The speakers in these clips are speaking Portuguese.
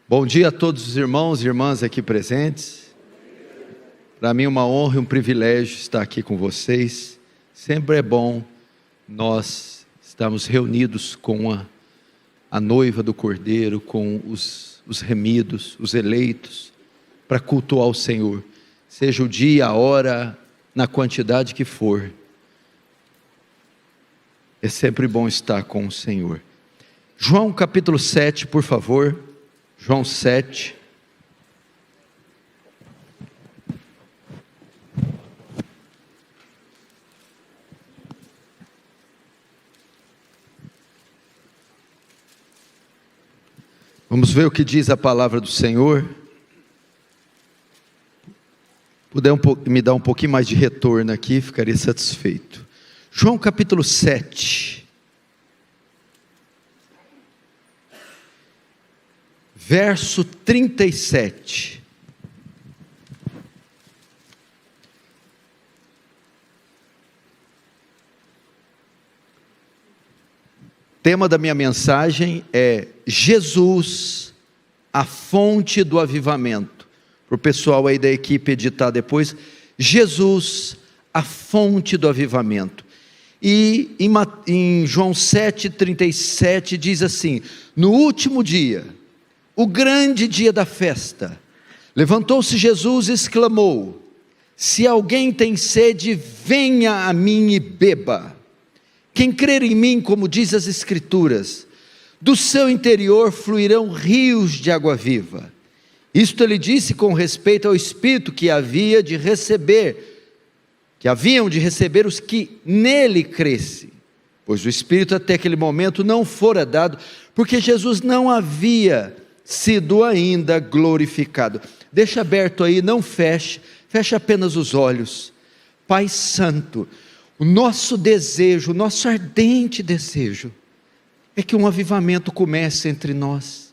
Bom dia a todos os irmãos e irmãs aqui presentes. Para mim é uma honra e um privilégio estar aqui com vocês. Sempre é bom nós estarmos reunidos com a noiva do Cordeiro, com os remidos, os eleitos, para cultuar o Senhor. Seja o dia, a hora, na quantidade que for. É sempre bom estar com o Senhor. João capítulo 7, por favor. João 7. Vamos ver o que diz a palavra do Senhor. Puder me dar um pouquinho mais de retorno aqui, ficaria satisfeito. João capítulo 7. Verso 37. O tema da minha mensagem é Jesus, a fonte do avivamento. Para o pessoal aí da equipe editar depois, Jesus, a fonte do avivamento. E em João 7,37 diz assim: no último dia, o grande dia da festa, levantou-se Jesus e exclamou: se alguém tem sede, venha a mim e beba. Quem crer em mim, como diz as Escrituras, do seu interior fluirão rios de água viva. Isto ele disse com respeito ao Espírito que haviam de receber os que nele crescem, pois o Espírito até aquele momento não fora dado, porque Jesus não havia sido ainda glorificado. Deixa aberto aí, não feche apenas os olhos. Pai Santo, o nosso desejo, o nosso ardente desejo, é que um avivamento comece entre nós.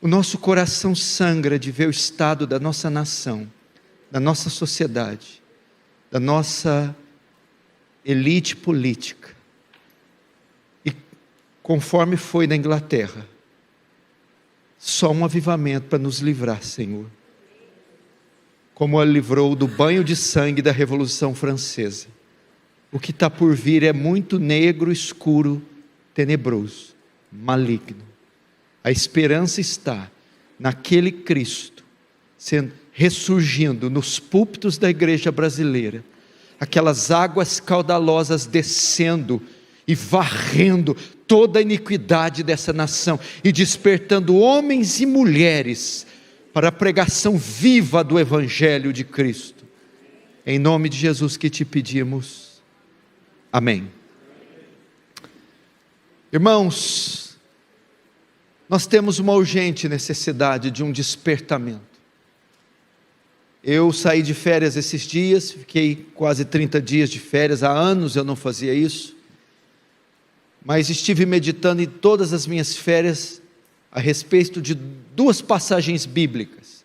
O nosso coração sangra de ver o estado da nossa nação, da nossa sociedade, da nossa elite política. E conforme foi na Inglaterra, só um avivamento para nos livrar, Senhor. Como Ele livrou do banho de sangue da Revolução Francesa. O que está por vir é muito negro, escuro, tenebroso, maligno. A esperança está naquele Cristo, ressurgindo nos púlpitos da igreja brasileira. Aquelas águas caudalosas descendo e varrendo toda a iniquidade dessa nação, e despertando homens e mulheres para a pregação viva do Evangelho de Cristo. Em nome de Jesus que te pedimos, amém. Irmãos, nós temos uma urgente necessidade de um despertamento. Eu saí de férias esses dias, fiquei quase 30 dias de férias, há anos eu não fazia isso, mas estive meditando em todas as minhas férias a respeito de duas passagens bíblicas.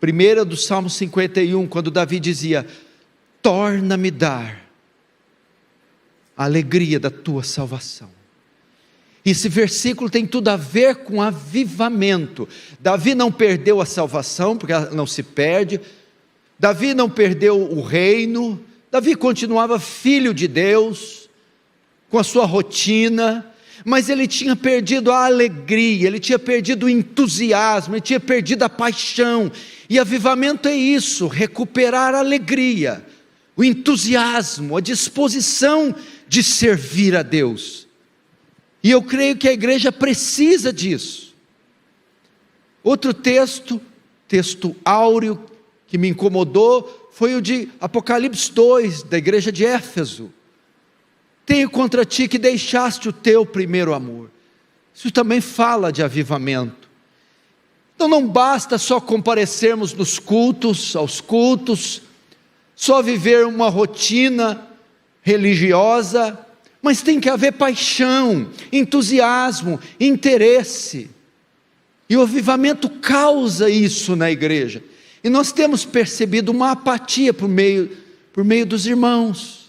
Primeira do Salmo 51, quando Davi dizia: torna-me dar a alegria da tua salvação. Esse versículo tem tudo a ver com avivamento. Davi não perdeu a salvação, porque ela não se perde. Davi não perdeu o reino. Davi continuava filho de Deus, com a sua rotina, mas ele tinha perdido a alegria, ele tinha perdido o entusiasmo, ele tinha perdido a paixão. E avivamento é isso, recuperar a alegria, o entusiasmo, a disposição de servir a Deus. E eu creio que a igreja precisa disso. Outro texto áureo que me incomodou foi o de Apocalipse 2, da igreja de Éfeso. Tenho contra ti que deixaste o teu primeiro amor. Isso também fala de avivamento. Então não basta só comparecermos aos cultos, só viver uma rotina religiosa, mas tem que haver paixão, entusiasmo, interesse. E o avivamento causa isso na igreja. E nós temos percebido uma apatia por meio dos irmãos,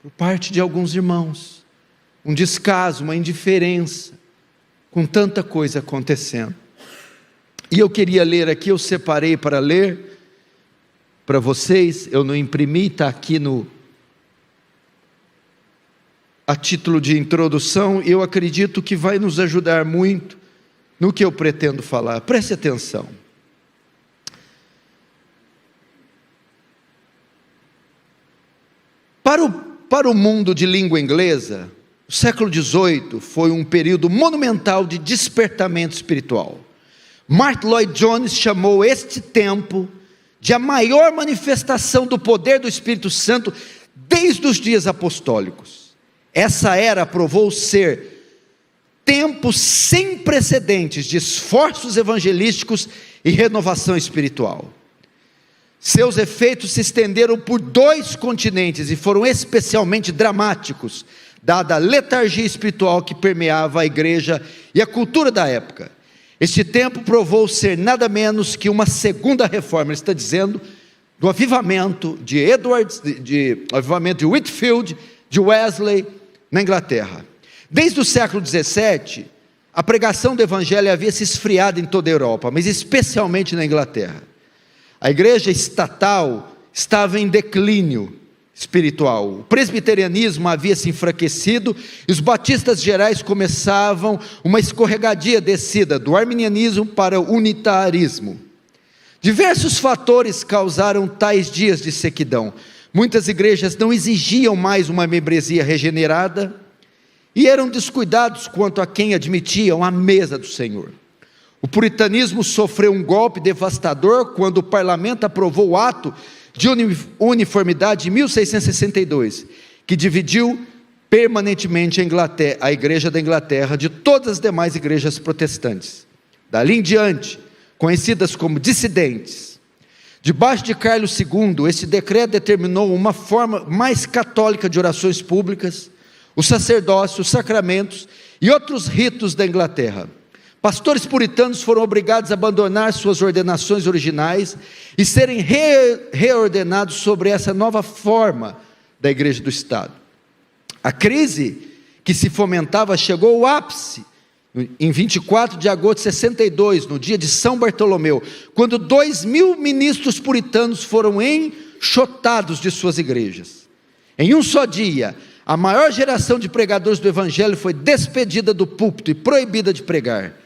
por parte de alguns irmãos, um descaso, uma indiferença. com tanta coisa acontecendo. E eu queria ler aqui, eu separei para ler para vocês, eu não imprimi, está aqui a título de introdução, e eu acredito que vai nos ajudar muito no que eu pretendo falar. Preste atenção. Para o mundo de língua inglesa, o século XVIII foi um período monumental de despertamento espiritual. Martyn Lloyd-Jones chamou este tempo de a maior manifestação do poder do Espírito Santo desde os dias apostólicos. Essa era provou ser tempo sem precedentes de esforços evangelísticos e renovação espiritual. Seus efeitos se estenderam por 2 continentes e foram especialmente dramáticos, dada a letargia espiritual que permeava a igreja e a cultura da época. Este tempo provou ser nada menos que uma segunda reforma, ele está dizendo, do avivamento de Edwards, avivamento de Whitefield, de Wesley, na Inglaterra. Desde o século XVII, a pregação do evangelho havia se esfriado em toda a Europa, mas especialmente na Inglaterra. A igreja estatal estava em declínio espiritual, o presbiterianismo havia se enfraquecido, e os batistas gerais começavam uma escorregadia descida do arminianismo para o unitarismo. Diversos fatores causaram tais dias de sequidão. Muitas igrejas não exigiam mais uma membresia regenerada, e eram descuidados quanto a quem admitiam à mesa do Senhor. O puritanismo sofreu um golpe devastador quando o parlamento aprovou o ato de uniformidade de 1662, que dividiu permanentemente a igreja da Inglaterra de todas as demais igrejas protestantes. Dali em diante, conhecidas como dissidentes. Debaixo de Carlos II, esse decreto determinou uma forma mais católica de orações públicas, o sacerdócio, os sacramentos e outros ritos da Inglaterra. Pastores puritanos foram obrigados a abandonar suas ordenações originais e serem reordenados sobre essa nova forma da igreja do Estado. A crise que se fomentava chegou ao ápice em 24 de agosto de 62, no dia de São Bartolomeu, quando 2.000 ministros puritanos foram enxotados de suas igrejas. Em um só dia, a maior geração de pregadores do evangelho foi despedida do púlpito e proibida de pregar.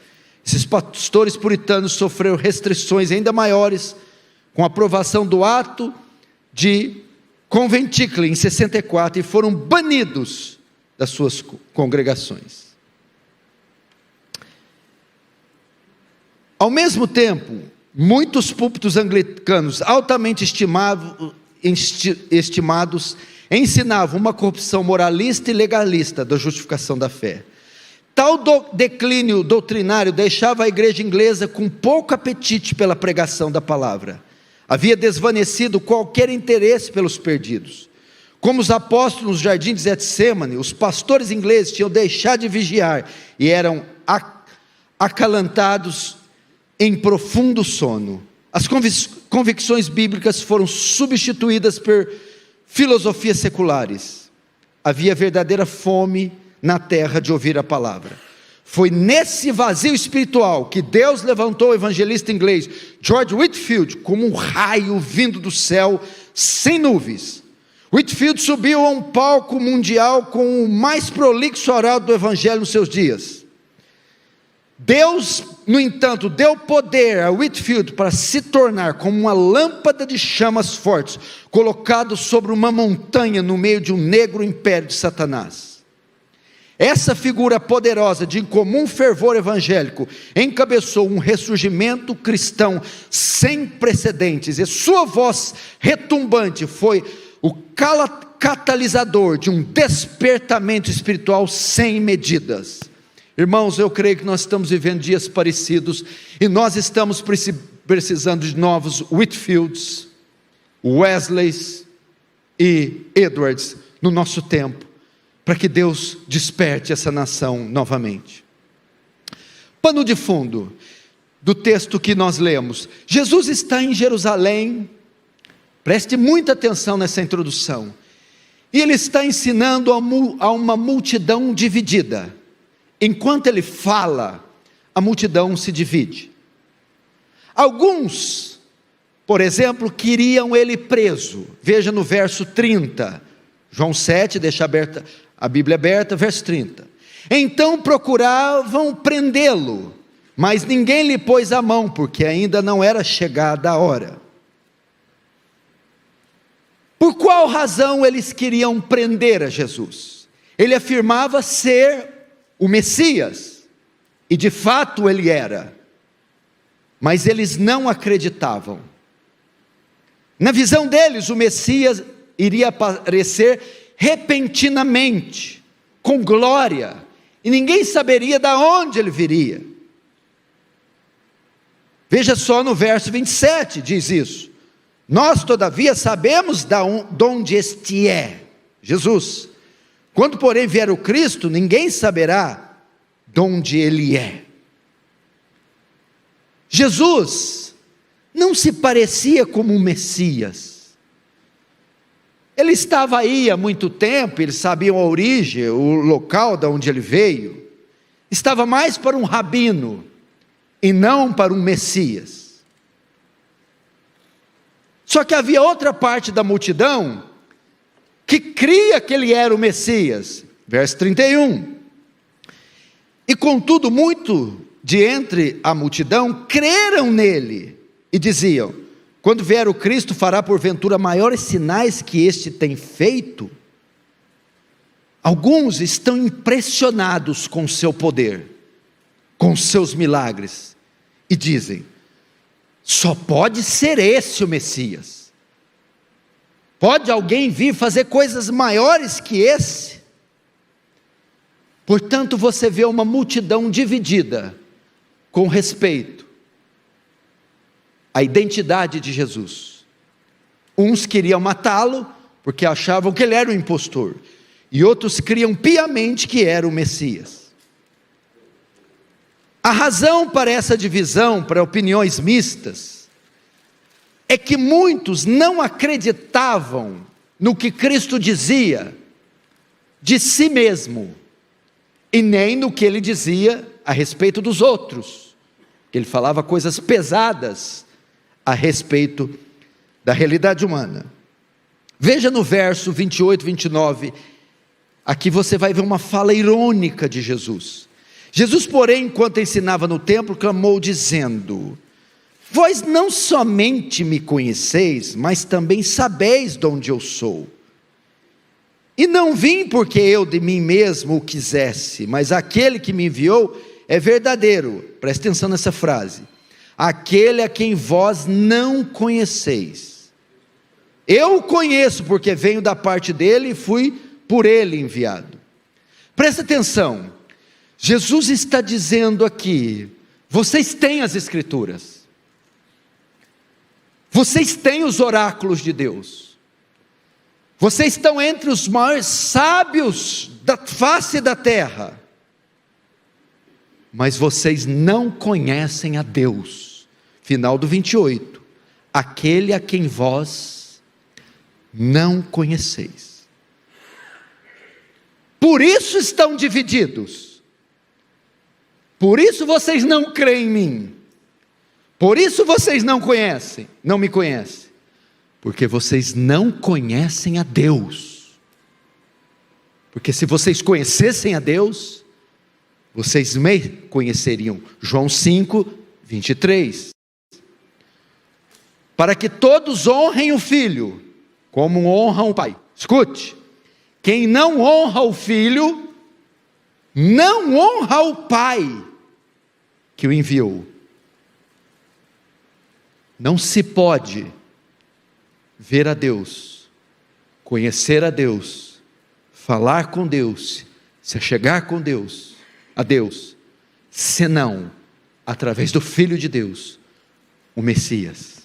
Esses pastores puritanos sofreram restrições ainda maiores com a aprovação do ato de Conventicle em 64 e foram banidos das suas congregações. Ao mesmo tempo, muitos púlpitos anglicanos altamente estimados ensinavam uma corrupção moralista e legalista da justificação da fé. Tal declínio doutrinário deixava a igreja inglesa com pouco apetite pela pregação da palavra. Havia desvanecido qualquer interesse pelos perdidos. Como os apóstolos no jardim de Getsêmani, os pastores ingleses tinham deixado de vigiar e eram acalantados em profundo sono. As convicções bíblicas foram substituídas por filosofias seculares. Havia verdadeira fome na terra de ouvir a palavra. Foi nesse vazio espiritual que Deus levantou o evangelista inglês George Whitefield como um raio vindo do céu sem nuvens. Whitefield subiu a um palco mundial com o mais prolixo oral do evangelho nos seus dias. Deus, no entanto, deu poder a Whitefield para se tornar como uma lâmpada de chamas fortes, colocado sobre uma montanha no meio de um negro império de Satanás. Essa figura poderosa de incomum fervor evangélico encabeçou um ressurgimento cristão sem precedentes, e sua voz retumbante foi o catalisador de um despertamento espiritual sem medidas. Irmãos, eu creio que nós estamos vivendo dias parecidos, e nós estamos precisando de novos Whitefields, Wesleys e Edwards no nosso tempo, para que Deus desperte essa nação novamente. Pano de fundo do texto que nós lemos: Jesus está em Jerusalém, preste muita atenção nessa introdução, e Ele está ensinando a uma multidão dividida. Enquanto Ele fala, a multidão se divide. Alguns, por exemplo, queriam ele preso. Veja no verso 30, João 7, deixa aberta a Bíblia aberta, verso 30. Então procuravam prendê-lo, mas ninguém lhe pôs a mão, porque ainda não era chegada a hora. Por qual razão eles queriam prender a Jesus? Ele afirmava ser o Messias, e de fato ele era, mas eles não acreditavam. Na visão deles, o Messias iria aparecer repentinamente, com glória, e ninguém saberia de onde ele viria. Veja só no verso 27, diz isso: nós todavia sabemos de onde este é, Jesus. Quando porém vier o Cristo, ninguém saberá de onde ele é. Jesus não se parecia como um Messias. Ele estava aí há muito tempo, eles sabiam a origem, o local de onde ele veio. Estava mais para um rabino, e não para um Messias. Só que havia outra parte da multidão, que cria que ele era o Messias. Verso 31. E contudo, muito de entre a multidão creram nele, e diziam: quando vier o Cristo, fará porventura maiores sinais que este tem feito? Alguns estão impressionados com seu poder, com seus milagres, e dizem: só pode ser esse o Messias. Pode alguém vir fazer coisas maiores que esse? Portanto, você vê uma multidão dividida com respeito à identidade de Jesus. Uns queriam matá-lo, porque achavam que ele era o impostor, e outros criam piamente que era o Messias. A razão para essa divisão, para opiniões mistas, é que muitos não acreditavam no que Cristo dizia de si mesmo, e nem no que ele dizia a respeito dos outros, que ele falava coisas pesadas a respeito da realidade humana. Veja no verso 28, 29, aqui você vai ver uma fala irônica de Jesus. Jesus, porém, enquanto ensinava no templo, clamou dizendo: vós não somente me conheceis, mas também sabeis de onde eu sou. E não vim porque eu de mim mesmo o quisesse, mas aquele que me enviou é verdadeiro. Presta atenção nessa frase: aquele a quem vós não conheceis. Eu o conheço porque venho da parte dele e fui por ele enviado. Presta atenção, Jesus está dizendo aqui: vocês têm as Escrituras, vocês têm os oráculos de Deus, vocês estão entre os maiores sábios da face da terra, mas vocês não conhecem a Deus. Final do 28, aquele a quem vós não conheceis. Por isso estão divididos, por isso vocês não creem em mim, por isso vocês não me conhecem, porque vocês não conhecem a Deus. Porque se vocês conhecessem a Deus, vocês me conheceriam. João 5, 23. Para que todos honrem o Filho, como honram o Pai. Escute, quem não honra o Filho, não honra o Pai que o enviou. Não se pode ver a Deus, conhecer a Deus, falar com Deus, se achegar com Deus, a Deus, senão através do Filho de Deus, o Messias.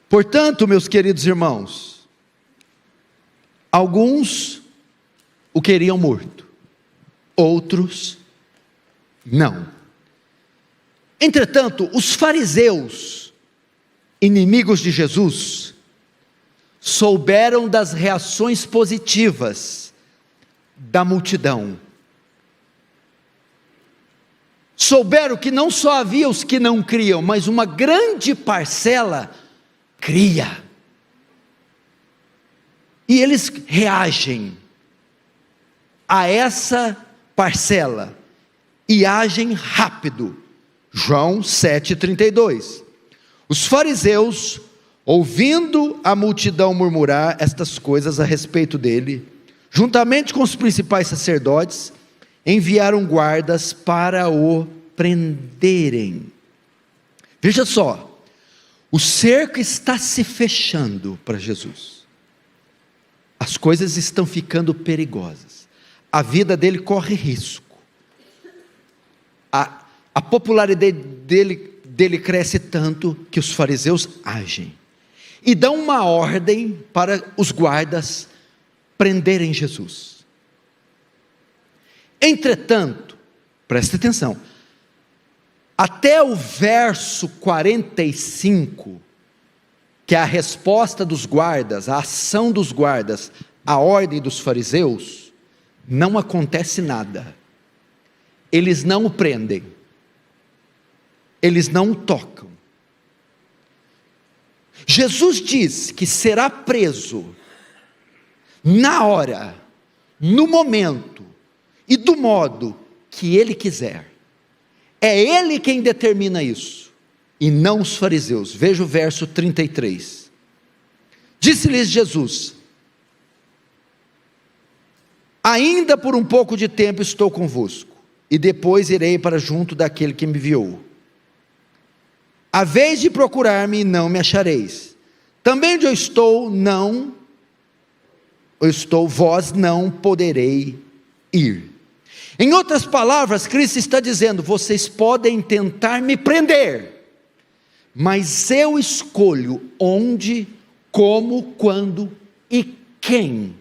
Portanto, meus queridos irmãos, alguns o queriam morto, outros não. Entretanto, os fariseus, inimigos de Jesus, souberam das reações positivas da multidão. Souberam que não só havia os que não criam, mas uma grande parcela cria. E eles reagem a essa parcela e agem rápido. João 7,32. Os fariseus, ouvindo a multidão murmurar estas coisas a respeito dele, juntamente com os principais sacerdotes, enviaram guardas para o prenderem. Veja só, o cerco está se fechando para Jesus. As coisas estão ficando perigosas. A vida dele corre risco. A popularidade dele cresce tanto que os fariseus agem. E dão uma ordem para os guardas prenderem Jesus. Entretanto, preste atenção, até o verso 45, que é a resposta dos guardas, a ação dos guardas, a ordem dos fariseus, não acontece nada. Eles não o prendem, eles não o tocam. Jesus diz que será preso na hora, no momento e do modo que ele quiser. É ele quem determina isso, e não os fariseus. Veja o verso 33. Disse-lhes Jesus: ainda por um pouco de tempo estou convosco, e depois irei para junto daquele que me enviou. A vez de procurar-me e não me achareis. Também onde eu estou, vós não poderei ir. Em outras palavras, Cristo está dizendo: vocês podem tentar me prender, mas eu escolho onde, como, quando e quem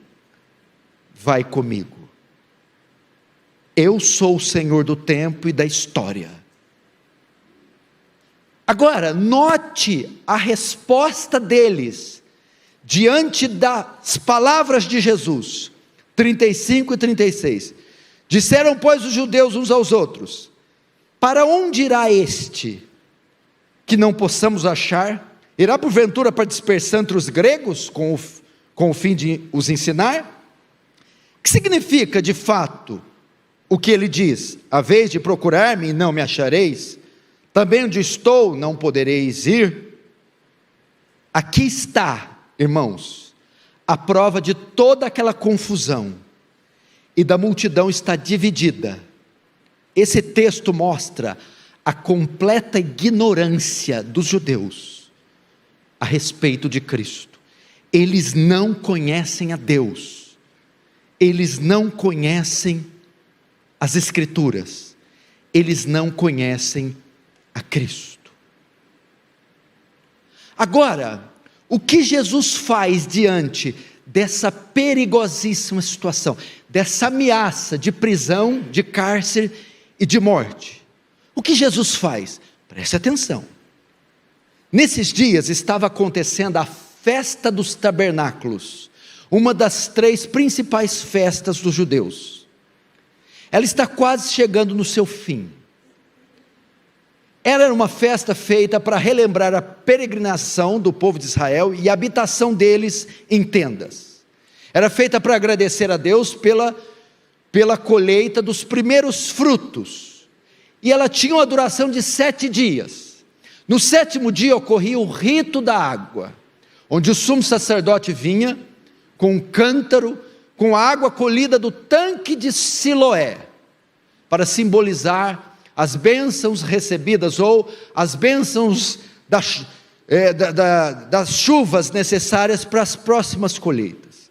vai comigo. Eu sou o Senhor do tempo e da história. Agora, note a resposta deles, diante das palavras de Jesus, 35 e 36. Disseram, pois, os judeus uns aos outros: para onde irá este, que não possamos achar? Irá porventura para dispersar entre os gregos, com o fim de os ensinar? O que significa de fato o que ele diz? A vez de procurar-me e não me achareis, também onde estou não podereis ir? Aqui está, irmãos, a prova de toda aquela confusão, e da multidão está dividida. Esse texto mostra a completa ignorância dos judeus a respeito de Cristo. Eles não conhecem a Deus, eles não conhecem as Escrituras, eles não conhecem a Cristo. Agora, o que Jesus faz diante dessa perigosíssima situação, dessa ameaça de prisão, de cárcere e de morte? O que Jesus faz? Preste atenção. Nesses dias estava acontecendo a festa dos tabernáculos, uma das 3 principais festas dos judeus. Ela está quase chegando no seu fim. Ela era uma festa feita para relembrar a peregrinação do povo de Israel e a habitação deles em tendas. Era feita para agradecer a Deus pela colheita dos primeiros frutos. E ela tinha uma duração de 7 dias. No 7º dia ocorria o rito da água, onde o sumo sacerdote vinha com um cântaro, com a água colhida do tanque de Siloé, para simbolizar as bênçãos recebidas, ou as bênçãos das chuvas necessárias para as próximas colheitas.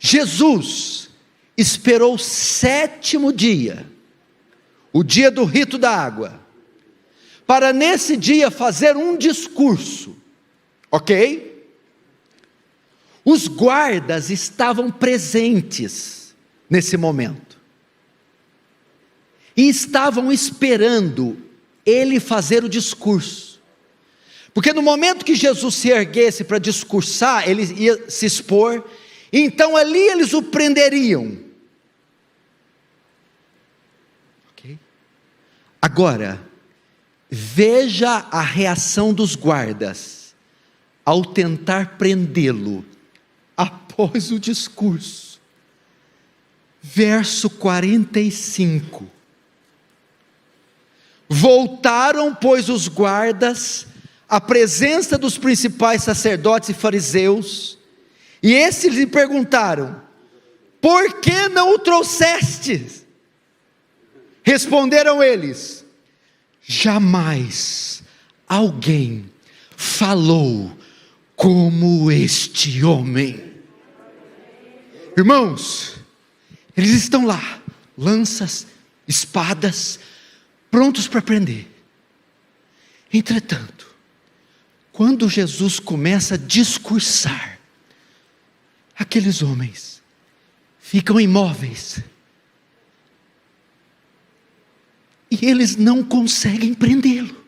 Jesus esperou o 7º dia, o dia do rito da água, para nesse dia fazer um discurso, ok? Os guardas estavam presentes nesse momento, e estavam esperando ele fazer o discurso, porque no momento que Jesus se erguesse para discursar, ele ia se expor, e então ali eles o prenderiam, Ok? Agora, veja a reação dos guardas ao tentar prendê-lo após o discurso. Verso 45. Voltaram, pois, os guardas à presença dos principais sacerdotes e fariseus, e esses lhe perguntaram: por que não o trouxestes? Responderam eles: jamais alguém falou como este homem. Irmãos, eles estão lá, lanças, espadas, prontos para prender. Entretanto, quando Jesus começa a discursar, aqueles homens ficam imóveis, e eles não conseguem prendê-lo.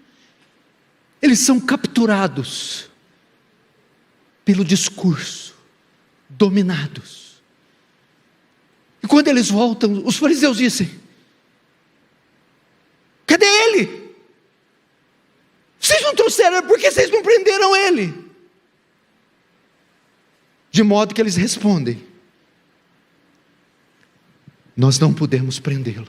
Eles são capturados pelo discurso, dominados. E quando eles voltam, os fariseus dizem: cadê ele? Vocês não trouxeram, por que vocês não prenderam ele? De modo que eles respondem: nós não podemos prendê-lo.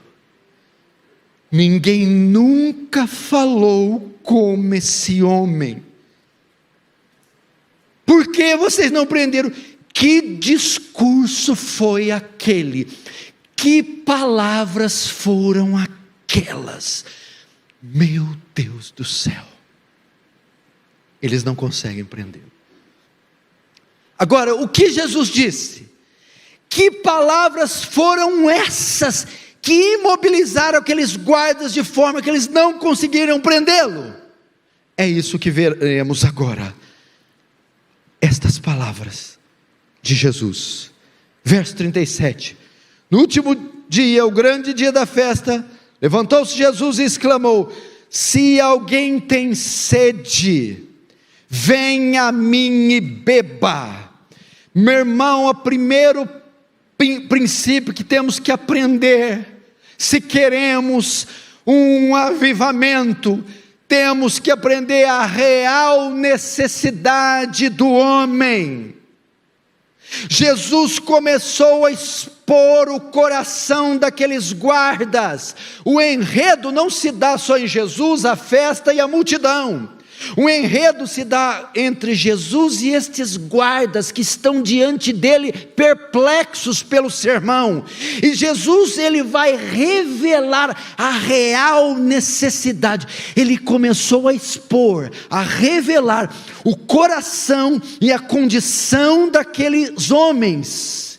Ninguém nunca falou como esse homem. Por que vocês não prenderam? Que discurso foi aquele? Que palavras foram aquelas? Meu Deus do céu. Eles não conseguem prendê-lo. Agora, o que Jesus disse? Que palavras foram essas que imobilizaram aqueles guardas de forma que eles não conseguiram prendê-lo? É isso que veremos agora. Estas palavras de Jesus. Verso 37. No último dia, o grande dia da festa, levantou-se Jesus e exclamou: se alguém tem sede, venha a mim e beba. Meu irmão, o primeiro princípio que temos que aprender, se queremos um avivamento, temos que aprender a real necessidade do homem. Jesus começou a expor o coração daqueles guardas. O enredo não se dá só em Jesus, a festa e a multidão. O enredo se dá entre Jesus e estes guardas que estão diante dele, perplexos pelo sermão. E Jesus, ele vai revelar a real necessidade. Ele começou a expor, a revelar o coração e a condição daqueles homens.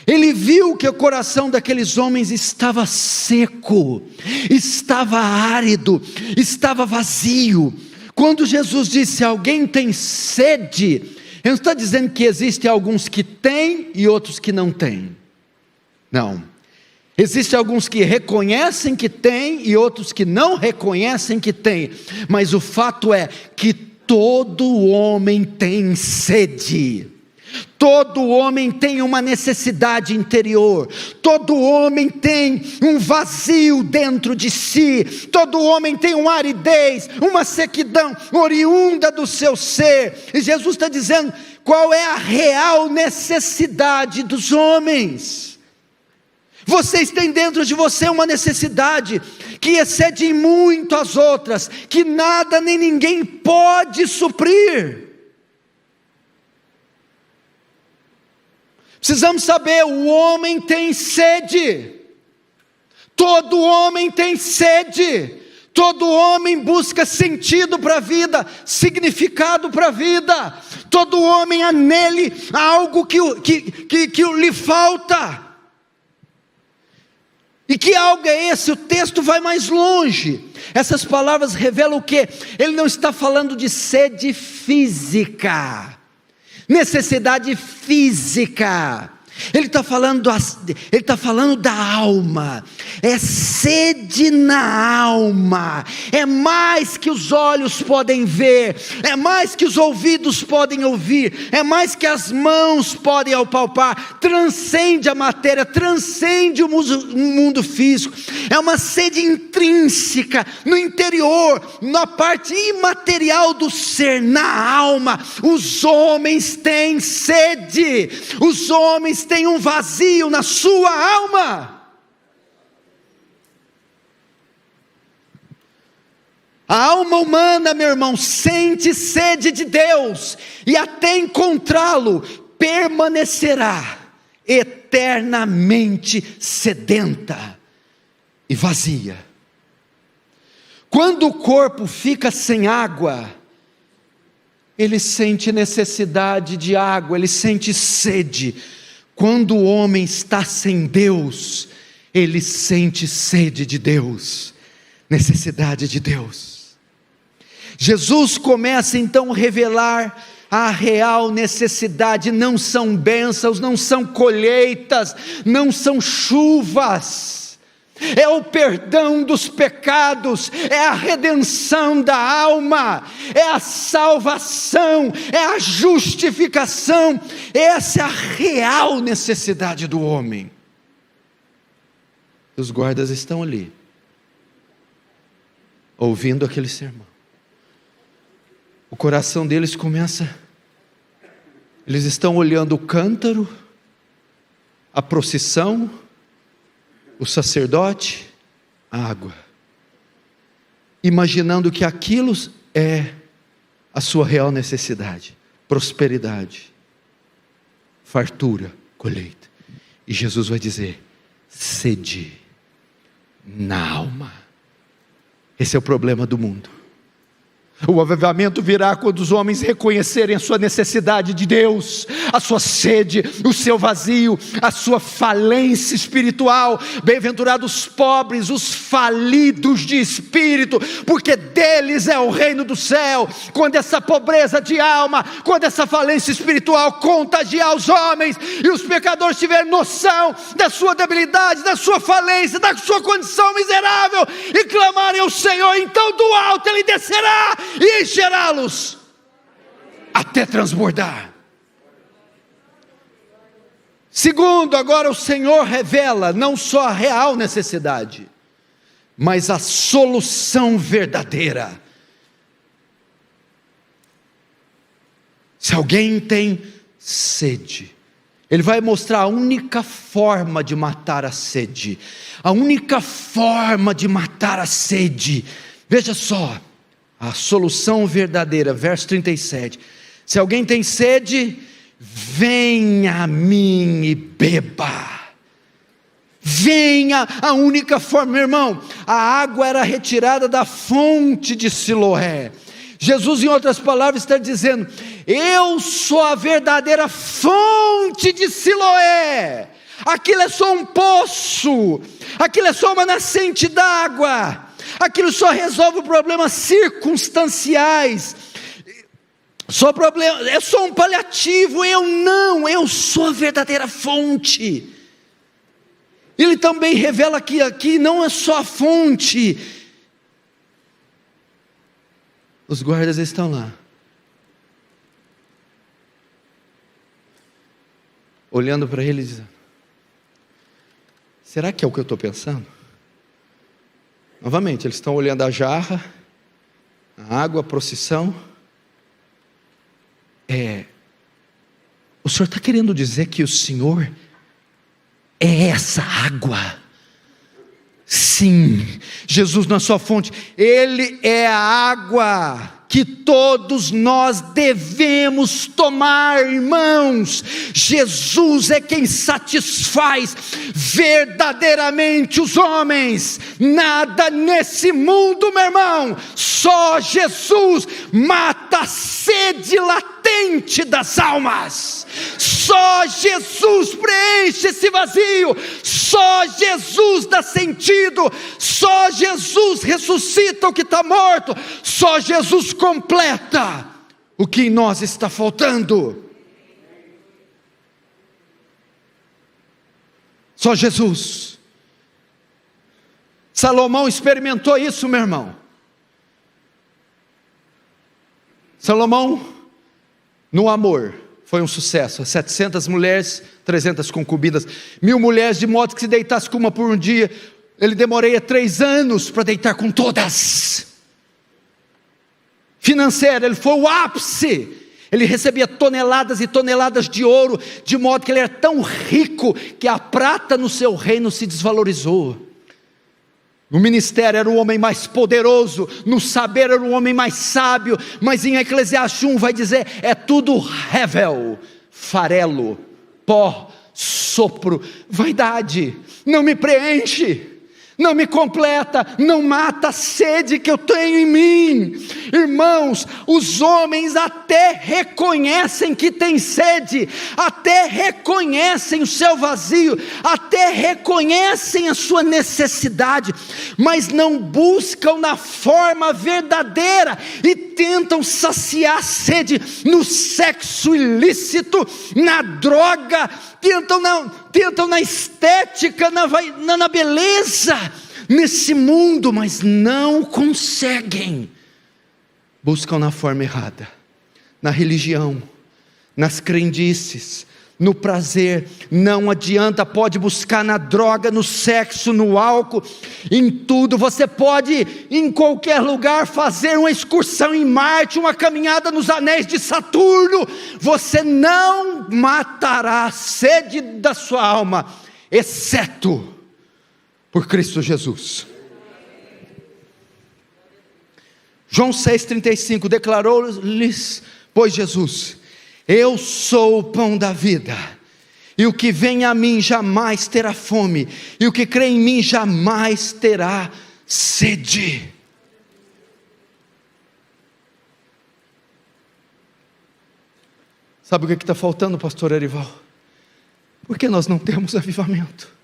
Ele viu que o coração daqueles homens estava seco, estava árido, estava vazio. Quando Jesus disse: alguém tem sede, ele não está dizendo que existem alguns que têm e outros que não têm. Não. Existem alguns que reconhecem que têm e outros que não reconhecem que têm. Mas o fato é que todo homem tem sede. Todo homem tem uma necessidade interior, todo homem tem um vazio dentro de si, todo homem tem uma aridez, uma sequidão oriunda do seu ser. E Jesus está dizendo qual é a real necessidade dos homens. Vocês têm dentro de você uma necessidade que excede muito as outras, que nada nem ninguém pode suprir. Precisamos saber, o homem tem sede. Todo homem tem sede. Todo homem busca sentido para a vida, significado para a vida. Todo homem há nele algo que lhe falta. E que algo é esse? O texto vai mais longe. Essas palavras revelam o quê? Ele não está falando de sede física, necessidade física. Ele está falando da alma. é sede na alma, é mais que os olhos podem ver, é mais que os ouvidos podem ouvir, é mais que as mãos podem apalpar, transcende a matéria, transcende o mundo físico, é uma sede intrínseca, no interior, na parte imaterial do ser, na alma. Os homens têm sede, os homens têm um vazio na sua alma. A alma humana, meu irmão, sente sede de Deus, e até encontrá-lo, permanecerá eternamente sedenta e vazia. Quando o corpo fica sem água, ele sente necessidade de água, ele sente sede. Quando o homem está sem Deus, ele sente sede de Deus, necessidade de Deus. Jesus começa então a revelar a real necessidade. Não são bênçãos, não são colheitas, não são chuvas, é o perdão dos pecados, é a redenção da alma, é a salvação, é a justificação. Essa é a real necessidade do homem. Os guardas estão ali, ouvindo aquele sermão. O coração deles começa, eles estão olhando o cântaro, a procissão, o sacerdote, a água, imaginando que aquilo é a sua real necessidade, prosperidade, fartura, colheita. E Jesus vai dizer: sede na alma. Esse é o problema do mundo. O avivamento virá quando os homens reconhecerem a sua necessidade de Deus, a sua sede, o seu vazio, a sua falência espiritual. Bem-aventurados os pobres, os falidos de espírito, porque deles é o reino do céu. Quando essa pobreza de alma, quando essa falência espiritual contagiar os homens, e os pecadores tiverem noção da sua debilidade, da sua falência, da sua condição miserável, e clamarem ao Senhor, então do alto Ele descerá e encherá-los até transbordar. Segundo, agora o Senhor revela não só a real necessidade, mas a solução verdadeira. Se alguém tem sede, Ele vai mostrar a única forma de matar a sede, a única forma de matar a sede. Veja só, a solução verdadeira, verso 37, se alguém tem sede, venha a mim e beba. Venha, a única forma, meu irmão, a água era retirada da fonte de Siloé. Jesus, em outras palavras, está dizendo: eu sou a verdadeira fonte de Siloé. Aquilo é só um poço, aquilo é só uma nascente d'água, aquilo só resolve problemas circunstanciais, é só um paliativo. Eu sou a verdadeira fonte. Ele também revela que aqui não é só a fonte. Os guardas estão lá, olhando para ele e dizendo: será que é o que eu estou pensando? Novamente, eles estão olhando a jarra, a água, a procissão. O Senhor está querendo dizer que o Senhor é essa água? Sim, Jesus na sua fonte, Ele é a água que todos nós devemos tomar, irmãos. Jesus é quem satisfaz verdadeiramente os homens. Nada nesse mundo, meu irmão, só Jesus mata a sede latente das almas. Só Jesus preenche esse vazio, só Jesus dá sentido, só Jesus ressuscita o que está morto, só Jesus completa o que em nós está faltando. Só Jesus. Salomão experimentou isso, meu irmão. Salomão, no amor, foi um sucesso. 700 mulheres, 300 concubinas, 1000 mulheres, de modo que se deitasse com uma por um dia, ele demoraria 3 anos para deitar com todas. Financeiro, ele foi o ápice. Ele recebia toneladas e toneladas de ouro, de modo que ele era tão rico, que a prata no seu reino se desvalorizou. No ministério era o homem mais poderoso, no saber era o homem mais sábio, mas em Eclesiastes 1 vai dizer, é tudo rével, farelo, pó, sopro, vaidade, não me preenche, não me completa, não mata a sede que eu tenho em mim. Irmãos, os homens até reconhecem que têm sede, até reconhecem o seu vazio, até reconhecem a sua necessidade, mas não buscam na forma verdadeira e tentam saciar a sede no sexo ilícito, na droga, tentam na estética, na beleza, nesse mundo, mas não conseguem. Buscam na forma errada, na religião, nas crendices, no prazer. Não adianta, pode buscar na droga, no sexo, no álcool, em tudo. Você pode em qualquer lugar fazer uma excursão em Marte, uma caminhada nos anéis de Saturno, você não matará a sede da sua alma, exceto por Cristo Jesus. João 6,35, declarou-lhes, pois Jesus, eu sou o pão da vida, e o que vem a mim jamais terá fome, e o que crê em mim jamais terá sede. Sabe o que está faltando, pastor Erival? Porque nós não temos avivamento.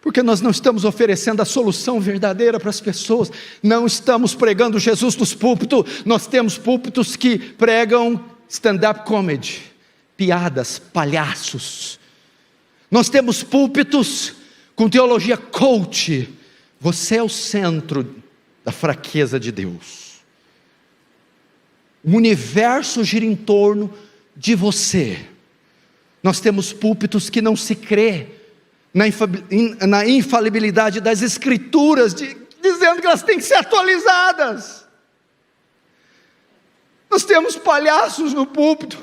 Porque nós não estamos oferecendo a solução verdadeira para as pessoas, não estamos pregando Jesus nos púlpitos. Nós temos púlpitos que pregam stand-up comedy, piadas, palhaços. Nós temos púlpitos com teologia coach. Você é o centro da fraqueza de Deus. O universo gira em torno de você. Nós temos púlpitos que não se crê na infalibilidade das escrituras, dizendo que elas têm que ser atualizadas. Nós temos palhaços no púlpito,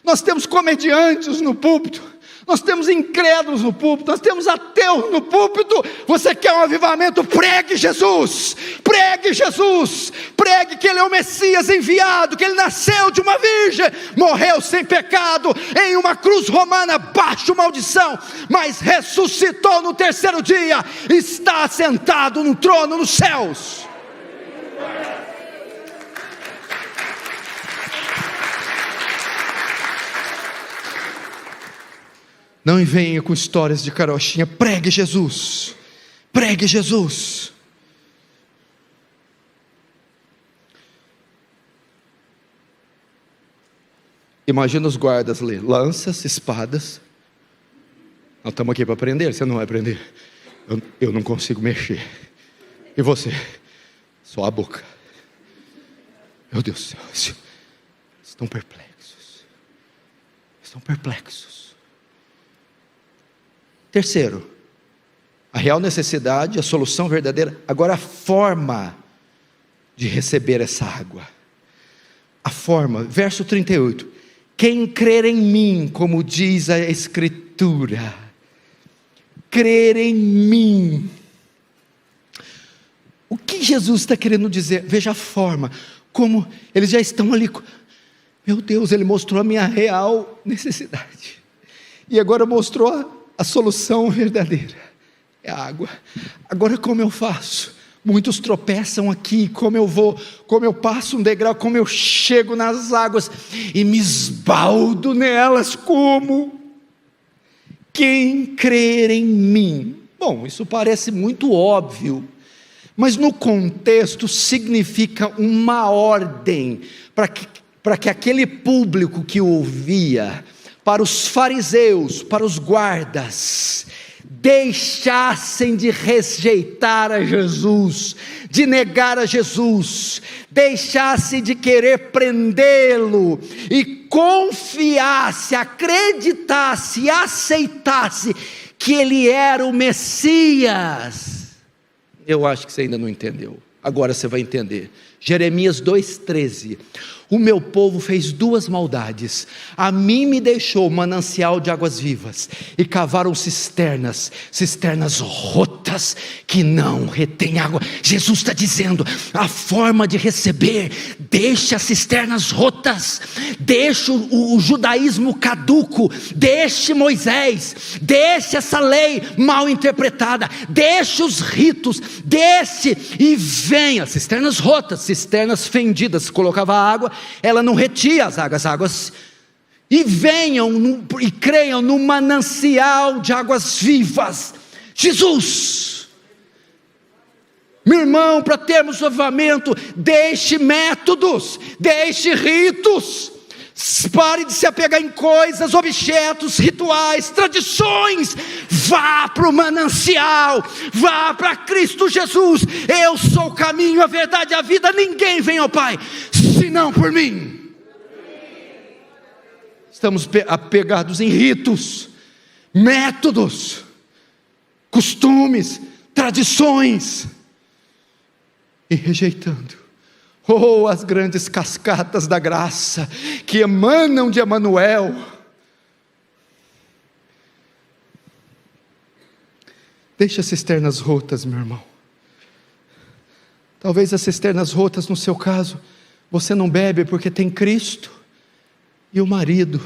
nós temos comediantes no púlpito, nós temos incrédulos no púlpito, nós temos ateus no púlpito. Você quer um avivamento? Pregue Jesus, pregue Jesus, pregue que Ele é o Messias enviado, que Ele nasceu de uma virgem, morreu sem pecado, em uma cruz romana, baixo maldição, mas ressuscitou no terceiro dia, está sentado no trono nos céus. Não venha com histórias de carochinha, pregue Jesus, pregue Jesus. Imagina os guardas ali, lanças, espadas. Nós estamos aqui para aprender, você não vai aprender. Eu não consigo mexer. E você? Só a boca. Meu Deus do céu, estão perplexos. Estão perplexos. Terceiro, a real necessidade, a solução verdadeira. Agora a forma de receber essa água. A forma, verso 38. Quem crer em mim, como diz a Escritura, crer em mim. O que Jesus está querendo dizer? Veja a forma, como eles já estão ali. Meu Deus, Ele mostrou a minha real necessidade. E agora mostrou a solução verdadeira, é a água. Agora como eu faço? Muitos tropeçam aqui, como eu vou, como eu passo um degrau, como eu chego nas águas, e me esbaldo nelas, como? Quem crer em mim? Bom, isso parece muito óbvio, mas no contexto significa uma ordem, para que aquele público que ouvia, para os fariseus, para os guardas, deixassem de rejeitar a Jesus, de negar a Jesus, deixassem de querer prendê-lo e confiasse, acreditasse, aceitasse que ele era o Messias. Eu acho que você ainda não entendeu, agora você vai entender. Jeremias 2,13: o meu povo fez duas maldades, a mim me deixou manancial de águas vivas, e cavaram cisternas rotas, que não retêm água. Jesus está dizendo, a forma de receber, deixe as cisternas rotas, deixe o judaísmo caduco, deixe Moisés, deixe essa lei mal interpretada, deixe os ritos, deixe e venha, cisternas rotas, cisternas fendidas, colocava água, ela não retia as águas, e venham e creiam no manancial de águas vivas, Jesus. Meu irmão, para termos avivamento, deixe métodos, deixe ritos, pare de se apegar em coisas, objetos, rituais, tradições, vá para o manancial, vá para Cristo Jesus. Eu sou o caminho, a verdade e a vida, ninguém vem ao Pai, senão por mim. Estamos apegados em ritos, métodos, costumes, tradições, e rejeitando as grandes cascatas da graça, que emanam de Emanuel. Deixa as cisternas rotas, meu irmão. Talvez as cisternas rotas, no seu caso, você não bebe porque tem Cristo, e o marido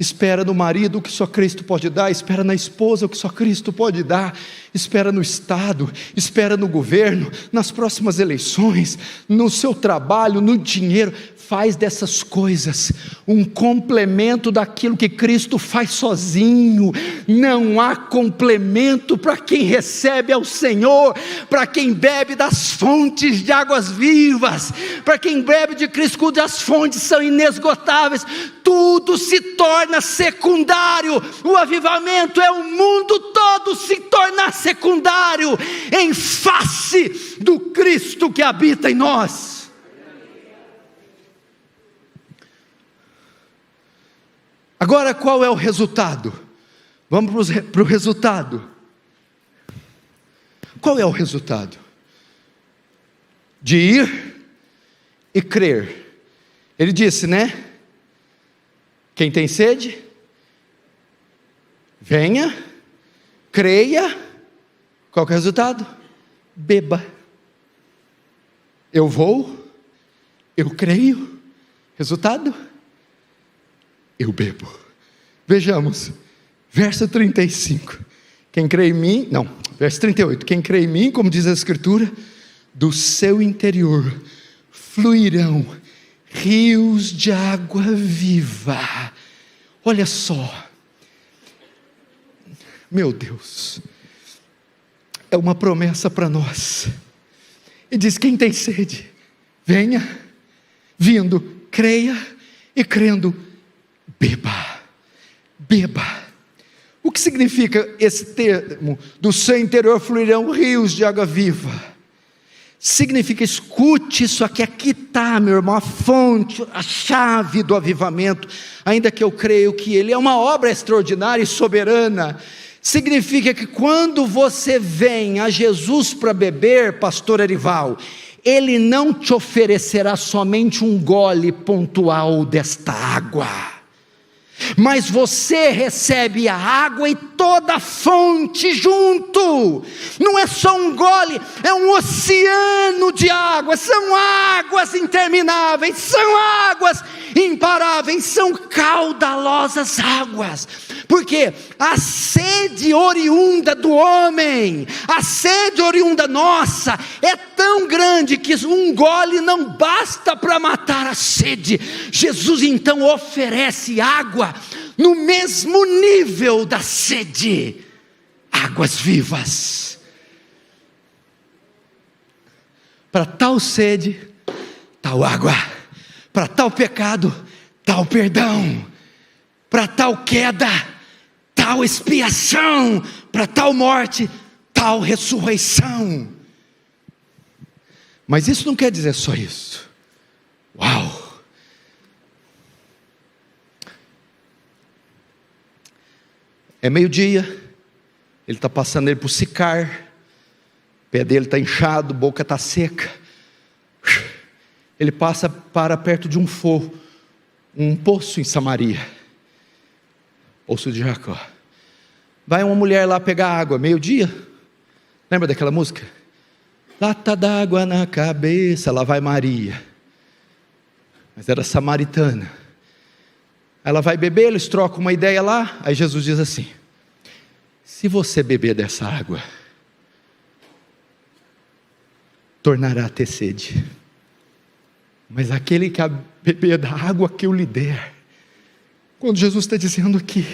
espera no marido o que só Cristo pode dar, espera na esposa o que só Cristo pode dar, espera no Estado, espera no governo, nas próximas eleições, no seu trabalho, no dinheiro. Faz dessas coisas um complemento daquilo que Cristo faz sozinho. Não há complemento para quem recebe ao Senhor, para quem bebe das fontes de águas vivas, para quem bebe de Cristo, cujas fontes são inesgotáveis. Tudo se torna secundário. O avivamento é o mundo todo se tornar secundário em face do Cristo que habita em nós. Agora, qual é o resultado? Vamos para o resultado. Qual é o resultado? De ir e crer. Ele disse, né? Quem tem sede, venha, creia. Qual que é o resultado? Beba. Eu vou, eu creio. Resultado? Eu bebo. Vejamos, verso 35, quem crê em mim, verso 38, quem crê em mim, como diz a Escritura, do seu interior fluirão rios de água viva. Olha só, meu Deus, é uma promessa para nós, e diz, quem tem sede, venha, vindo, creia, e crendo, beba. O que significa esse termo, do seu interior fluirão rios de água viva? Significa, escute isso aqui está, meu irmão, a fonte, a chave do avivamento, ainda que eu creio que ele é uma obra extraordinária e soberana. Significa que quando você vem a Jesus para beber, pastor Erival, ele não te oferecerá somente um gole pontual desta água, mas você recebe a água e toda a fonte junto. Não é só um gole, é um oceano de águas. São águas intermináveis, são águas imparáveis, são caudalosas águas. Porque a sede oriunda do homem, a sede oriunda nossa, é tão grande que um gole não basta para matar a sede. Jesus então oferece água no mesmo nível da sede, águas vivas. Para tal sede, tal água. Para tal pecado, tal perdão. Para tal queda, tal expiação. para tal morte, tal ressurreição. Mas isso não quer dizer só isso. Uau! É meio-dia, ele está passando ele por Sicar, o pé dele está inchado, boca está seca. Ele passa para perto de um poço em Samaria, poço de Jacó. Vai uma mulher lá pegar água, meio-dia. Lembra daquela música? Lata d'água na cabeça, lá vai Maria. Mas era samaritana. Ela vai beber, eles trocam uma ideia lá. Aí Jesus diz assim: se você beber dessa água, tornará a ter sede. Mas aquele que beber da água que eu lhe der. Quando Jesus está dizendo aqui,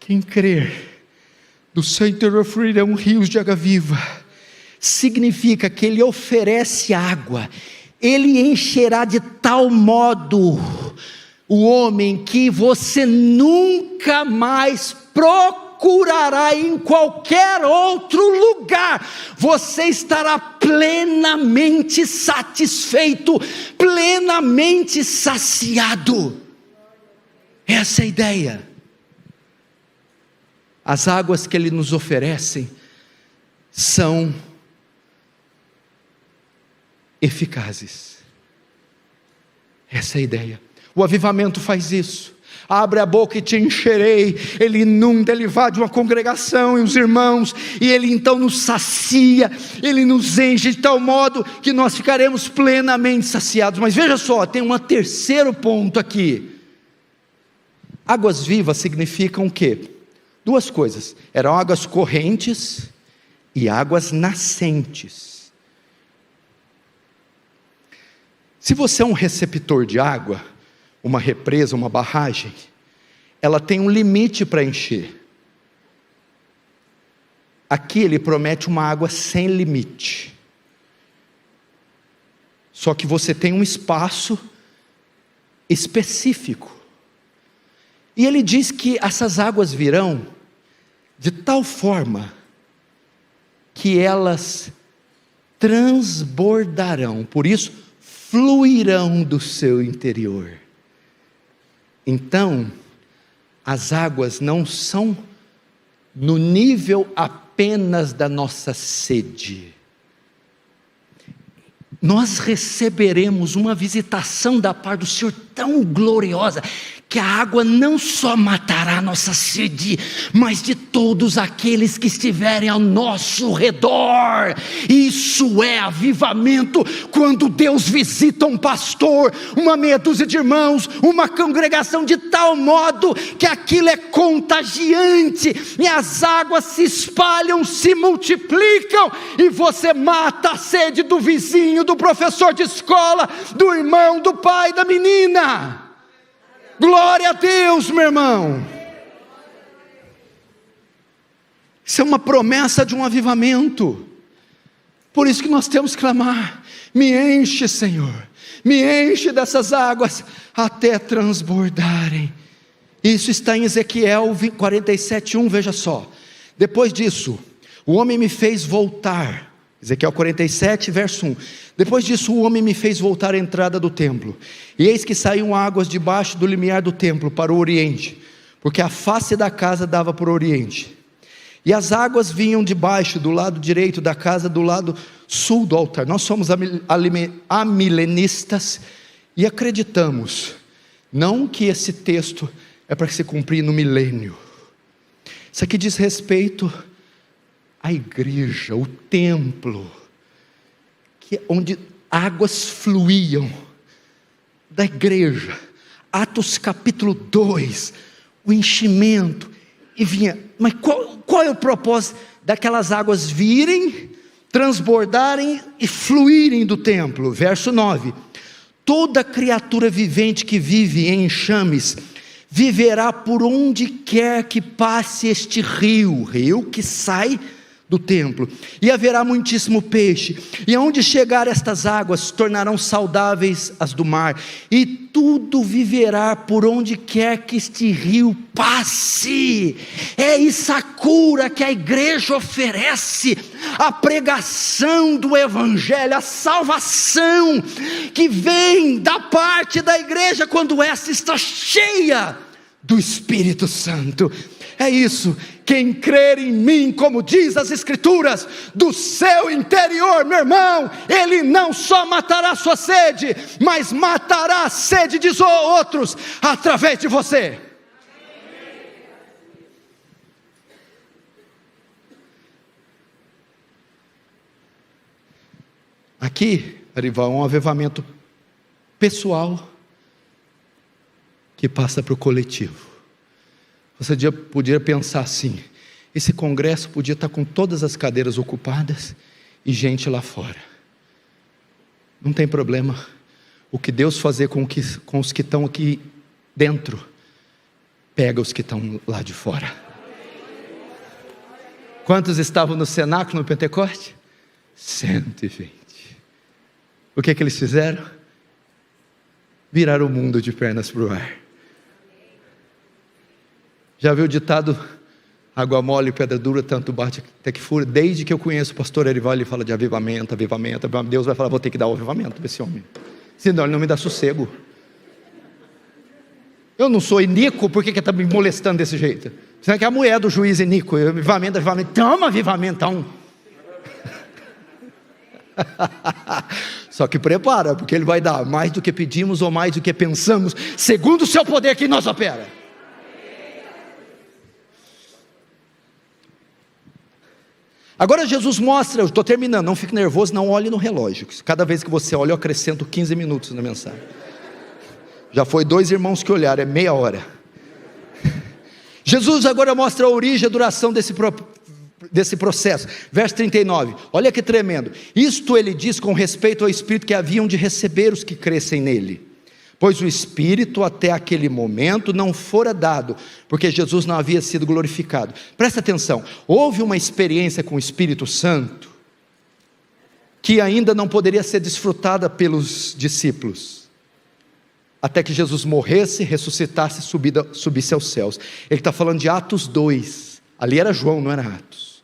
quem crer, do seu interior fluirão rios de água viva, significa que ele oferece água, ele encherá de tal modo o homem que você nunca mais procurará em qualquer outro lugar. Você estará plenamente satisfeito, plenamente saciado. Essa é a ideia. As águas que ele nos oferece são eficazes. Essa é a ideia. O avivamento faz isso. Abre a boca e te encherei. Ele inunda, ele invade uma congregação e os irmãos, e ele então nos sacia, ele nos enche de tal modo que nós ficaremos plenamente saciados. Mas veja só, tem um terceiro ponto aqui. Águas vivas significam o quê? Duas coisas: eram águas correntes e águas nascentes. Se você é um receptor de água, uma represa, uma barragem, ela tem um limite para encher. Aqui ele promete uma água sem limite. Só que você tem um espaço específico. E ele diz que essas águas virão de tal forma que elas transbordarão, por isso fluirão do seu interior. Então, as águas não são no nível apenas da nossa sede. Nós receberemos uma visitação da parte do Senhor tão gloriosa, que a água não só matará a nossa sede, mas de todos aqueles que estiverem ao nosso redor. Isso é avivamento, quando Deus visita um pastor, uma meia dúzia de irmãos, uma congregação, de tal modo que aquilo é contagiante, e as águas se espalham, se multiplicam, e você mata a sede do vizinho, do professor de escola, do irmão, do pai, da menina. Glória a Deus, meu irmão. Isso é uma promessa de um avivamento. Por isso que nós temos que clamar: me enche, Senhor, me enche dessas águas até transbordarem. Isso está em Ezequiel 47:1, veja só. Depois disso, o homem me fez voltar. Ezequiel 47, verso 1. Depois disso o homem me fez voltar à entrada do templo, e eis que saíam águas debaixo do limiar do templo para o oriente, porque a face da casa dava para o oriente, e as águas vinham debaixo do lado direito da casa, do lado sul do altar. Nós somos amilenistas e acreditamos, não que esse texto é para se cumprir no milênio. Isso aqui diz respeito à igreja, o templo, onde águas fluíam da igreja. Atos capítulo 2, o enchimento, e vinha. Mas qual é o propósito daquelas águas virem, transbordarem e fluírem do templo? Verso 9: toda criatura vivente que vive em enxames viverá por onde quer que passe este rio que sai do templo, e haverá muitíssimo peixe, e aonde chegar estas águas, tornarão saudáveis as do mar, e tudo viverá por onde quer que este rio passe. É isso a cura que a igreja oferece, a pregação do evangelho, a salvação que vem da parte da igreja, quando essa está cheia do Espírito Santo. É isso, quem crer em mim, como diz as Escrituras, do seu interior, meu irmão, ele não só matará a sua sede, mas matará a sede de outros, através de você. Aqui, Arival, é um avivamento pessoal, que passa para o coletivo. Você podia pensar assim: esse congresso podia estar com todas as cadeiras ocupadas e gente lá fora. Não tem problema. O que Deus fazer com os que estão aqui dentro, pega os que estão lá de fora. Quantos estavam no cenáculo no Pentecoste? 120. O que eles fizeram? Viraram o mundo de pernas para o ar. Já viu o ditado, água mole e pedra dura, tanto bate até que fura? Desde que eu conheço o pastor Erival, ele fala de avivamento, avivamento. Deus vai falar: vou ter que dar o avivamento para esse homem, senão ele não me dá sossego. Eu não sou iníquo, por que está me molestando desse jeito? Será que é a mulher do juiz iníquo? Avivamento, avivamento, toma avivamentão. Só que prepara, porque ele vai dar mais do que pedimos ou mais do que pensamos, segundo o seu poder que nós opera. Agora Jesus mostra, eu estou terminando, não fique nervoso, não olhe no relógio. Cada vez que você olha, eu acrescento 15 minutos na mensagem. Já foi 2 irmãos que olharam, é meia hora. Jesus agora mostra a origem e a duração desse processo. Verso 39, olha que tremendo. Isto ele diz com respeito ao Espírito que haviam de receber os que crescem nele. Pois o Espírito até aquele momento não fora dado, porque Jesus não havia sido glorificado. Presta atenção, houve uma experiência com o Espírito Santo, que ainda não poderia ser desfrutada pelos discípulos, até que Jesus morresse, ressuscitasse e subisse aos céus. Ele está falando de Atos 2, ali era João, não era Atos.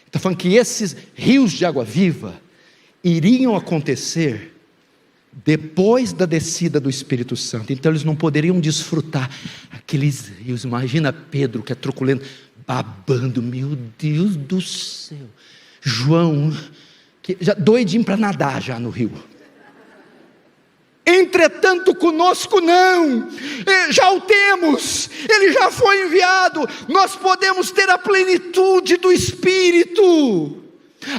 Ele está falando que esses rios de água viva iriam acontecer depois da descida do Espírito Santo. Então eles não poderiam desfrutar aqueles rios. Imagina Pedro, que é truculento, babando, meu Deus do céu. João, que já doidinho para nadar já no rio. Entretanto conosco não, já o temos, ele já foi enviado, nós podemos ter a plenitude do Espírito.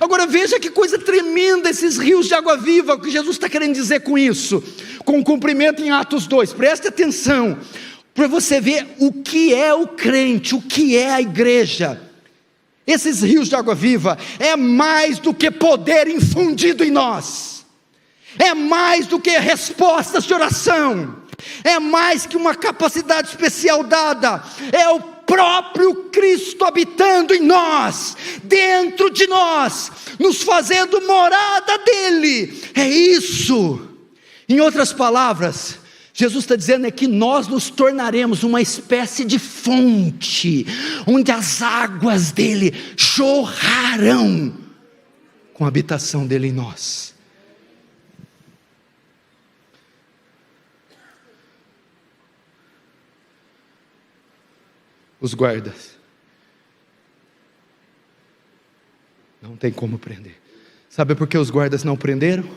Agora veja que coisa tremenda esses rios de água viva, o que Jesus está querendo dizer com isso, com o cumprimento em Atos 2, preste atenção, para você ver o que é o crente, o que é a igreja. Esses rios de água viva é mais do que poder infundido em nós, é mais do que respostas de oração, é mais que uma capacidade especial dada, é o próprio Cristo habitando em nós, dentro de nós, nos fazendo morada dele. É isso. Em outras palavras, Jesus está dizendo que nós nos tornaremos uma espécie de fonte, onde as águas dele jorrarão com a habitação dele em nós. Os guardas não tem como prender. Sabe por que os guardas não prenderam?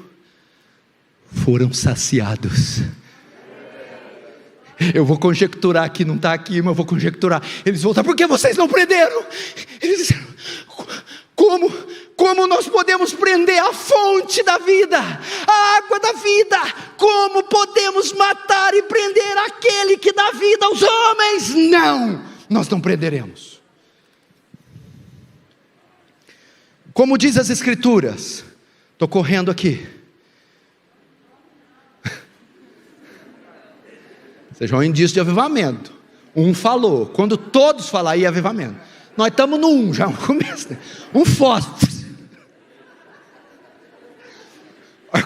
Foram saciados. Eu vou conjecturar aqui, não está aqui, mas eu vou conjecturar. Eles voltaram: por que vocês não prenderam? Eles disseram: como nós podemos prender a fonte da vida, a água da vida? Como podemos matar e prender aquele que dá vida aos homens? Não, nós não prenderemos. Como diz as Escrituras, estou correndo aqui, seja um indício de avivamento. Um falou, quando todos falarem, avivamento. Nós estamos no 1, já no começo, né? Um fósforo.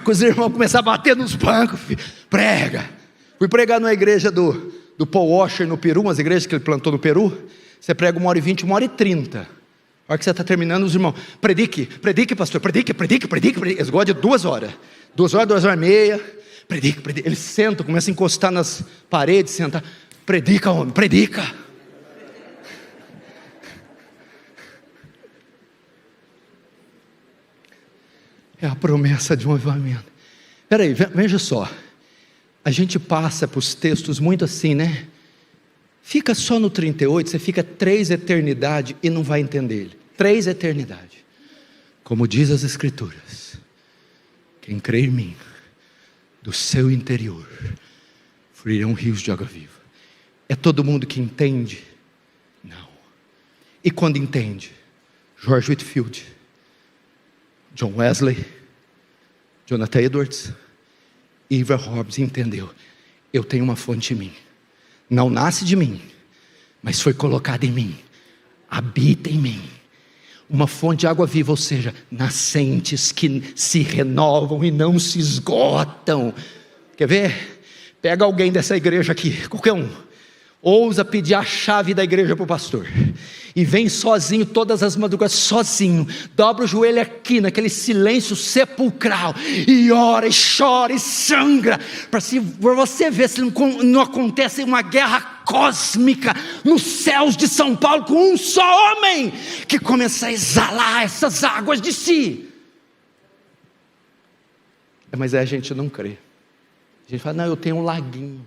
Os irmãos começaram a bater nos bancos, prega. Fui pregar numa igreja do Paul Washer no Peru, umas igrejas que ele plantou no Peru. Você prega 1h20, 1h30. A hora que você está terminando, os irmãos, predique, pastor, predique. Eles gostam de 2 horas. 2 horas, 2 horas e meia. Predique. Eles sentam, começam a encostar nas paredes, sentar. Predica, homem, predica. É a promessa de um avivamento. Espera aí, veja só. A gente passa para os textos muito assim, né? Fica só no 38, você fica 3 eternidades e não vai entender ele. 3 eternidades. Como diz as Escrituras, quem crê em mim, do seu interior, fluirão rios de água viva. É todo mundo que entende? Não. E quando entende? George Whitefield, John Wesley, Jonathan Edwards, Eva Hobbs entendeu. Eu tenho uma fonte em mim. Não nasce de mim, mas foi colocada em mim. Habita em mim. Uma fonte de água viva, ou seja, nascentes que se renovam e não se esgotam. Quer ver? Pega alguém dessa igreja aqui, qualquer um. Ousa pedir a chave da igreja para o pastor. E vem sozinho, todas as madrugadas, sozinho. Dobra o joelho aqui, naquele silêncio sepulcral. E ora, e chora, e sangra. Para você ver se não acontece uma guerra cósmica nos céus de São Paulo com um só homem que começa a exalar essas águas de si. Mas a gente não crê. A gente fala, não, eu tenho um laguinho.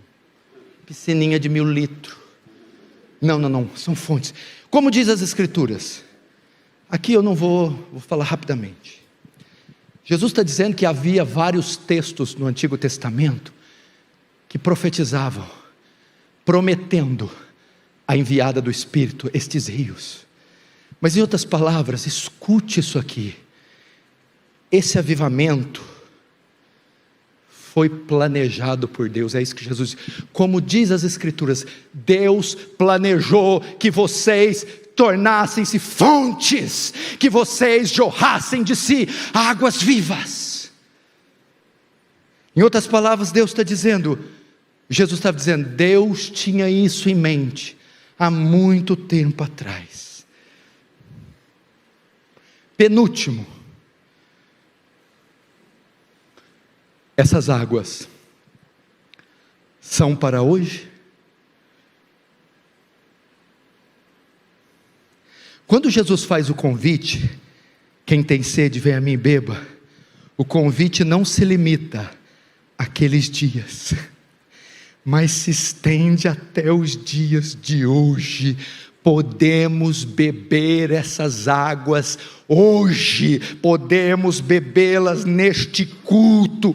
Piscininha de 1000 litros. Não, são fontes. Como diz as Escrituras, aqui eu não vou falar rapidamente. Jesus está dizendo que havia vários textos no Antigo Testamento que profetizavam, prometendo a enviada do Espírito, estes rios. Mas em outras palavras, escute isso aqui. Esse avivamento foi planejado por Deus, é isso que Jesus diz. Como diz as Escrituras, Deus planejou que vocês tornassem-se fontes, que vocês jorrassem de si águas vivas. Em outras palavras, Deus está dizendo, Jesus estava dizendo, Deus tinha isso em mente, há muito tempo atrás. Penúltimo, essas águas são para hoje? Quando Jesus faz o convite, quem tem sede vem a mim e beba, o convite não se limita àqueles dias, mas se estende até os dias de hoje. Podemos beber essas águas hoje, podemos bebê-las neste culto,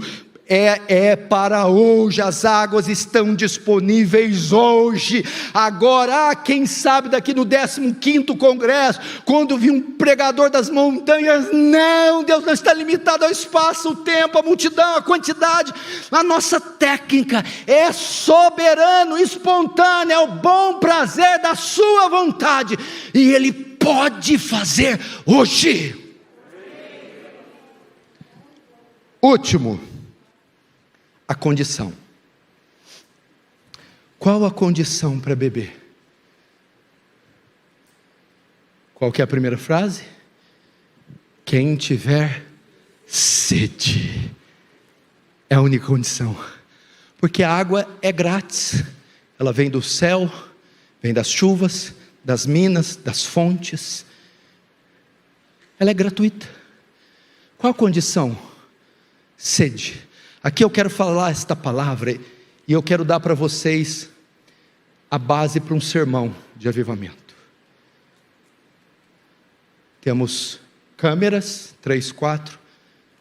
é para hoje, as águas estão disponíveis hoje. Agora, quem sabe daqui no 15º congresso, quando vi um pregador das montanhas, não, Deus não está limitado ao espaço, o tempo, a multidão, a quantidade. A nossa técnica é soberano, espontâneo, é o bom prazer da sua vontade, e Ele pode fazer hoje. Último, a condição. Qual a condição para beber? Qual que é a primeira frase? Quem tiver sede. É a única condição. Porque a água é grátis. Ela vem do céu, vem das chuvas, das minas, das fontes. Ela é gratuita. Qual a condição? Sede. Aqui eu quero falar esta palavra e eu quero dar para vocês a base para um sermão de avivamento. Temos câmeras, 3, 4,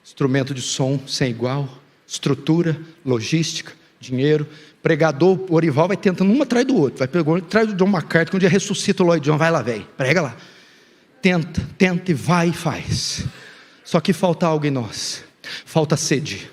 instrumento de som sem igual, estrutura, logística, dinheiro, pregador, o Orival vai tentando um atrás do outro, vai pegar atrás do John MacArthur, que um dia ressuscita o Lloyd John, vai lá, velho, prega lá, tenta e vai e faz. Só que falta algo em nós, falta sede,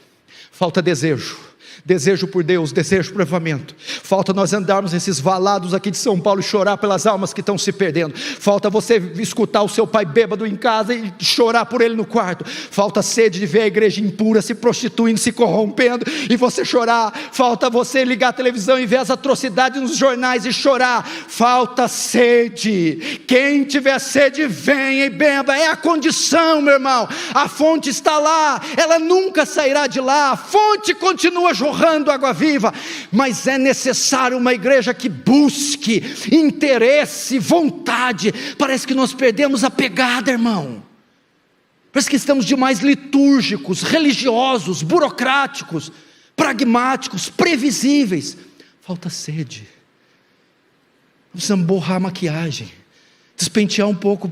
falta desejo, Desejo por Deus, desejo por avivamento. Falta nós andarmos nesses valados aqui de São Paulo e chorar pelas almas que estão se perdendo. Falta você escutar o seu pai bêbado em casa e chorar por ele no quarto. Falta sede de ver a igreja impura se prostituindo, se corrompendo e você chorar. Falta você ligar a televisão e ver as atrocidades nos jornais e chorar. Falta sede. Quem tiver sede, venha e beba. É a condição, meu irmão. A fonte está lá, ela nunca sairá de lá. A fonte continua jorrando água viva, mas é necessário uma igreja que busque interesse, vontade. Parece que nós perdemos a pegada, irmão. Parece que estamos demais litúrgicos, religiosos, burocráticos, pragmáticos, previsíveis. Falta sede. Precisamos borrar a maquiagem, despentear um pouco,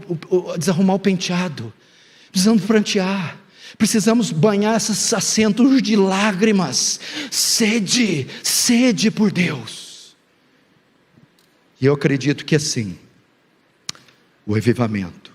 desarrumar o penteado. Precisamos prantear. Precisamos banhar esses assentos de lágrimas. Sede, sede por Deus. E eu acredito que assim, o avivamento